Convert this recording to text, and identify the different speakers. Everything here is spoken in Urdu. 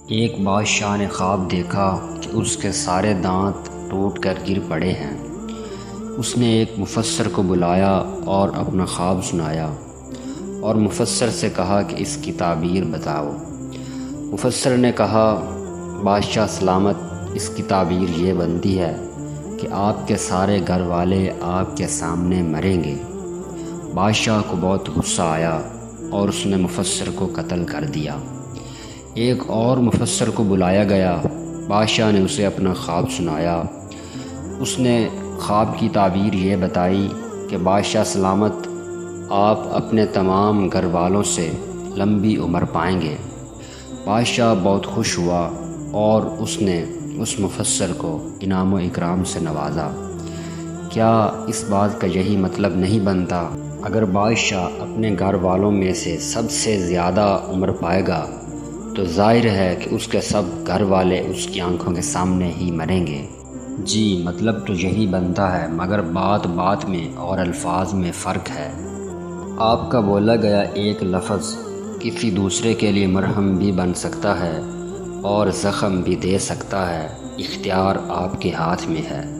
Speaker 1: ایک بادشاہ نے خواب دیکھا کہ اس کے سارے دانت ٹوٹ کر گر پڑے ہیں۔ اس نے ایک مفسر کو بلایا اور اپنا خواب سنایا اور مفسر سے کہا کہ اس کی تعبیر بتاؤ۔ مفسر نے کہا، بادشاہ سلامت، اس کی تعبیر یہ بنتی ہے کہ آپ کے سارے گھر والے آپ کے سامنے مریں گے۔ بادشاہ کو بہت غصہ آیا اور اس نے مفسر کو قتل کر دیا۔ ایک اور مفسر کو بلایا گیا۔ بادشاہ نے اسے اپنا خواب سنایا۔ اس نے خواب کی تعبیر یہ بتائی کہ بادشاہ سلامت، آپ اپنے تمام گھر والوں سے لمبی عمر پائیں گے۔ بادشاہ بہت خوش ہوا اور اس نے اس مفسر کو انعام و اکرام سے نوازا۔ کیا اس بات کا یہی مطلب نہیں بنتا؟ اگر بادشاہ اپنے گھر والوں میں سے سب سے زیادہ عمر پائے گا تو ظاہر ہے کہ اس کے سب گھر والے اس کی آنکھوں کے سامنے ہی مریں گے۔ جی، مطلب تو یہی بنتا ہے، مگر بات بات میں اور الفاظ میں فرق ہے۔ آپ کا بولا گیا ایک لفظ کسی دوسرے کے لیے مرہم بھی بن سکتا ہے اور زخم بھی دے سکتا ہے۔ اختیار آپ کے ہاتھ میں ہے۔